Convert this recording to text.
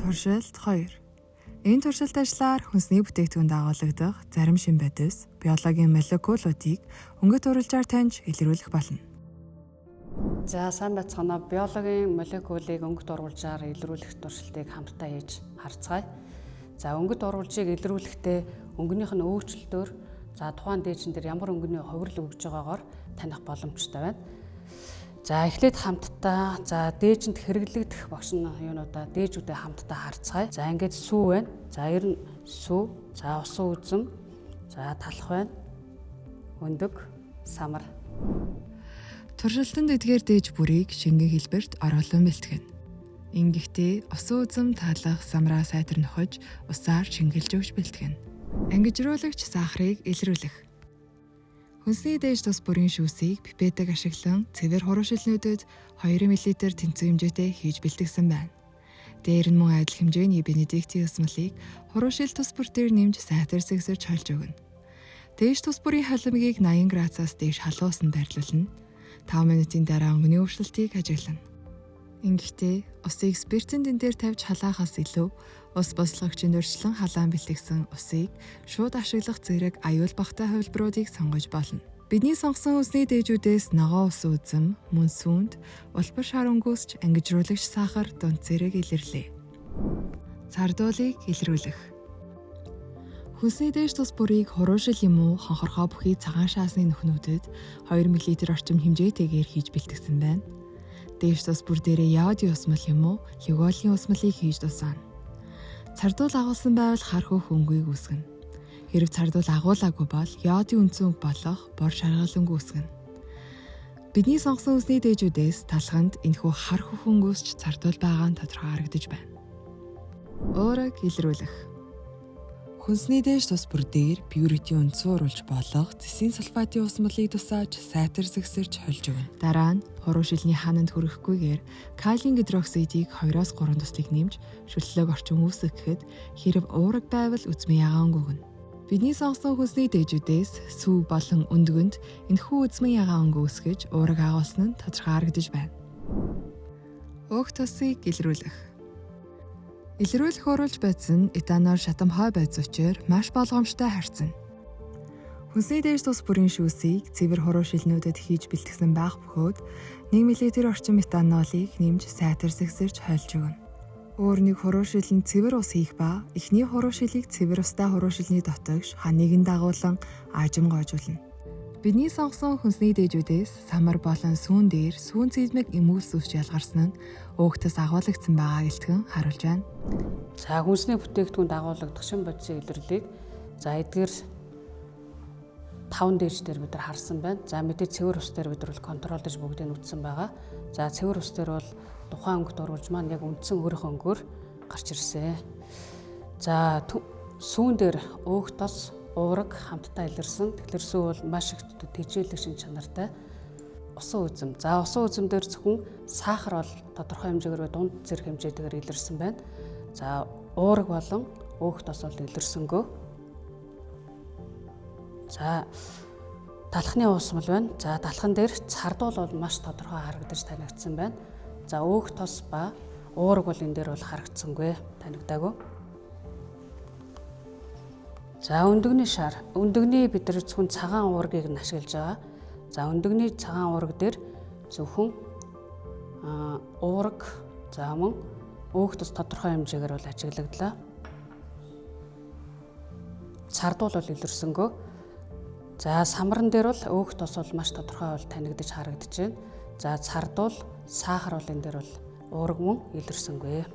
Туршилт 2. Энэ туршилт ажлаар хүнсний бүтээгдэхүүнд агуулгадах зарим шин бодис, биологийн молекулуудыг өнгөт уралжаар таньж илрүүлэх болно. За сайн байцгаана. Биологийн молекулыг өнгөт урвалжаар илрүүлэх туршилтыг хамтдаа хийж харцгаая. За өнгөт урвалжийг илрүүлэхдээ өнгөнийх нь өөрчлөлтөөр тухайн дээжин дээр ямар өнгөний хувирал өгж байгаагаар таних боломжтой байна. За эхлээд хамтдаа дээжинд хэрэглэгдэх багш юунуудаа дээжүүдээ хамтдаа харцгаая. За ингээд сүү байна. За ер нь сүү, усан үзэм, талх байна. Өндөг, самар. Туршилтанд эдгээр дээж бүрийг шингийн хэлбэрт оруулан бэлтгэн. Ингэхдээ усан үзэм, талх, самраа сайтар нөхөж усаар шингэлж өгч бэлтгэн. Ангижруулагч сахарыг илрүүлэх. Хүнсний дээж тус бүрийн шүүсийг пипетыг ашиглан цэвэр хуруушилнүүдэд 2 мл тэнцүү хэмжээтэй хийж бэлтгэсэн байна. Дээр нь мөн адил хэмжээний бенедиктийн усмалыг хуруушил тус бүр дээр нэмж сайтар сэгсэрч холж өгнө. Дээж тус бүрийн халимгийг 80 градусаас дээш халуусанд байрлуулна. 5 минутын дараа өнгөний өөрчлөлтийг ажиглана. Ингэхдээ усыг спиртэн дээр тавьж халаахаас илүү ус бослогчийн өрчлөн халаан бэлтгэсэн усыг шууд ашиглах зэрэг аюул багтай хувилбаруудыг сонгож болно. Бидний сонгосон усны дээжүүдээс ногоон ус үзэм, мөн сүүнд улбар шар өнгөөсч ангижруулагч сахар дунд зэрэг илэрлээ. Цардуулыг илрүүлэх. Хүнсний дээж тус бүрийг хуруушил юм уу хонхорхоо бүхий цагаан шаасны нүхнүүдэд 2 мл орчим хэмжээтэйгээр хийж бэлтгэсэн байна. Дээж тус бүр дээрээ йодын усмал юм уу лиголийн усмалыг хийж тусаана. Цардуул агуулсан байвал хар хөөх өнгөийг үүсгэнэ. Хэрэв цардуул агуулаагүй бол йодын үндсэн өнгө болох бор шаргал өнгө үүсгэнэ. Бидний сонгосон усны дээжүүдээс талханд энэхүү хар хөөх өнгөөсч цардуул байгаа нь тодорхой харагдаж байна. Уурыг илрүүлэх. Хүнсний дээж тус бүр дээр пюритийн үндсэн уруулж болох зэсийн сульфатын усмалыг тусааж сайтар зэгсэрч холж өгнө. Дараа нь хуруушилны хаананд хүрэхгүйгээр калиум гидроксидыг 2-3 туслыг нэмж шүтлэг орчин үүсгэхэд хэрэв уураг байвал үзмийн ягаан өгнө. Бидний сонгосон хүнсний дээжүүдээс сүү болон өндгөнд энэхүү үзмийн ягаан өнгө үүсгэж уураг агуулсан нь тодорхой харагдаж байна. Өөх тусыг илрүүлэх. Илрүүлэх уруулж байсан этанол шатамхай байц учраас маш болгоомжтой харьцана. Хүнсний дээж тус бүрийн шүүсийг цэвэр хуруушилнүүдэд хийж бэлтгэсэн байх бөгөөд 1 мл орчим этанолыг нэмж сайтар сэгсэрч хольж өгнө. Өөр нэг хуруушил нь цэвэр ус хийх ба эхний хуруушилыг цэвэр устай хуруушилны дотогш ханыг нь дагуулan аажим гоожуулна. Бидний сонгосон хүнсний дээжүүдээс самар болон сүүн дээр сүүн цэдмэг эмүүлс үсч ялгарсан нь өөхтөс агуулгдсан байгааг илтгэн харуулж байна. За хүнсний бүтээгдэхүүнд агуулгадах шин бодисын илэрлийг эдгээр 5 дээж дээр бид нар харсан байна. За мэдээ цэвэр ус дээр бид нар контролдож бүгдийг нь үтсэн байгаа. За цэвэр ус дээр бол тухайн өнгөт урвалж маань яг үндсэн өөрөх өнгөөр гарч ирсэн. За сүүн дээр өөх тос уураг хамтдаа илэрсэн. Тэгэхээр сүү бол маш их тэжээлэг шин чанартай. Усан үзэм. За усан үзэм дээр зөвхөн сахар бол тодорхой хэмжээгээр дунд зэрэг хэмжээтэйгээр илэрсэн байна. За уураг болон өөх тос бол илэрсэнгөө. За талхны уусмал байна. За талхан дээр цардуул бол маш тодорхой харагдаж танигдсан байна. За өөх тос ба уураг бол энэ дээр бол харагдсангүй, танигдаагүй. За өндөгний шар. Өндөгний бид нар зөвхөн цагаан уургийг нь ашиглаж байгаа. За өндөгний цагаан уураг дээр зөвхөн уураг мөн өөх тос тодорхой хэмжээгээр бол ажиглагдлаа. Цардуул бол илэрсэнгөө. За самран дээр бол өөх тос бол маш тодорхой бол танигдаж харагдаж байна. За цардуул, сахар бол энэ дээр бол уураг мөн илэрсэнгүй.